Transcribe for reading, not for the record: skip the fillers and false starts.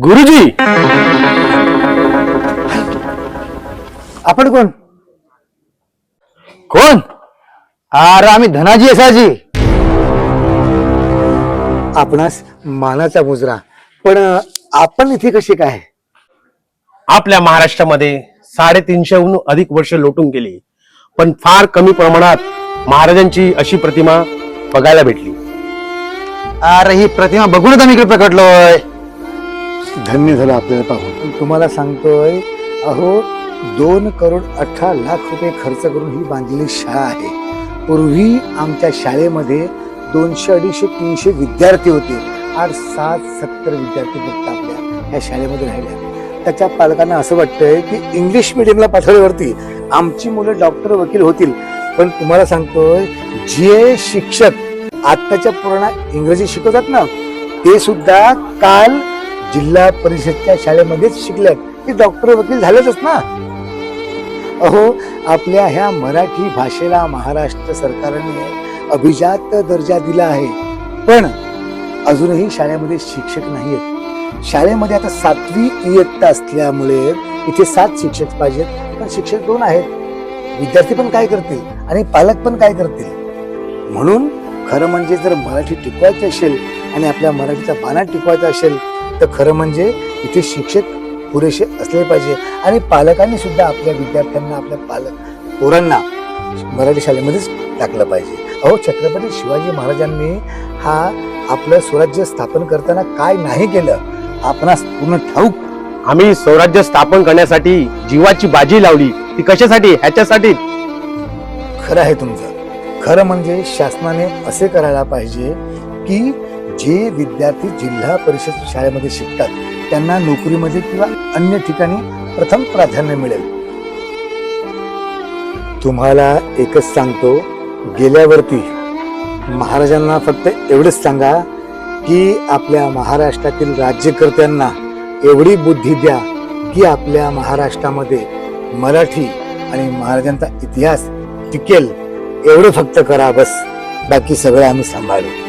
गुरुजी, आपण कोण? कोण? अरे आम्ही धनाजी असाजी. आपणास मानाचा मुजरा, पण आपण इथे कसे काय? आपल्या महाराष्ट्रामध्ये 350हून अधिक वर्ष लोटून गेली, पण फार कमी प्रमाणात महाराजांची अशी प्रतिमा बघायला भेटली. अरे ही प्रतिमा बघूनच आम्ही इकडे प्रकटलोय. धन्य झालं आपल्याला पाहून. तुम्हाला सांगतोय, अहो 2,18,00,000 रुपये खर्च करून ही बांधलेली शाळा आहे. पूर्वी आमच्या शाळेमध्ये 200, 250, 300 विद्यार्थी होते. आज 60-70 विद्यार्थी फक्त आपल्या ह्या शाळेमध्ये राहिल्या. त्याच्या पालकांना असं वाटतंय की इंग्लिश मिडियमला पाठवल्यावरती आमची मुलं डॉक्टर वकील होतील. पण तुम्हाला सांगतोय, जे शिक्षक आत्ताच्या पोरांना इंग्रजी शिकवतात ना, ते सुद्धा काल जिल्हा परिषदच्या शाळेमध्येच शिकल्यात. ते डॉक्टर वकील झालेच ना. अहो, आपल्या ह्या मराठी भाषेला महाराष्ट्र सरकारने अभिजात दर्जा दिला आहे, पण अजूनही शाळेमध्ये शिक्षक नाहीयेत. शाळेमध्ये आता 7वी इयत्ता असल्यामुळे इथे 7 शिक्षक पाहिजेत, पण शिक्षक 2 आहेत. विद्यार्थी पण काय करतील आणि पालक पण काय करतील? म्हणून खरं म्हणजे जर मराठी टिकवायची असेल आणि आपल्या मराठीचा पाना टिकवायचा असेल, तर खरं म्हणजे इथे शिक्षक पुरेसे असले पाहिजे आणि पालकांनी सुद्धा आपल्या विद्यार्थ्यांना, आपल्या पोरांना मराठी शाळेमध्येच टाकलं पाहिजे. अहो, छत्रपती शिवाजी महाराजांनी हा आपलं स्वराज्य स्थापन करताना काय नाही केलं आपणास पूर्ण ठाऊक. आम्ही स्वराज्य स्थापन करण्यासाठी जीवाची बाजी लावली. ती कशासाठी? ह्याच्यासाठी. खरं आहे तुमचं. खरं म्हणजे शासनाने असे करायला पाहिजे की जे विद्यार्थी जिल्हा परिषद शाळेमध्ये शिकतात त्यांना नोकरीमध्ये किंवा अन्य ठिकाणी प्रथम प्राधान्य मिळेल. तुम्हाला एकच सांगतो, गेल्यावरती महाराजांना फक्त एवढंच सांगा की आपल्या महाराष्ट्रातील राज्यकर्त्यांना एवढी बुद्धी द्या की आपल्या महाराष्ट्रामध्ये मराठी आणि महाराजांचा इतिहास टिकेल. एवढं फक्त करा बस. बाकी सगळं आम्ही सांभाळू.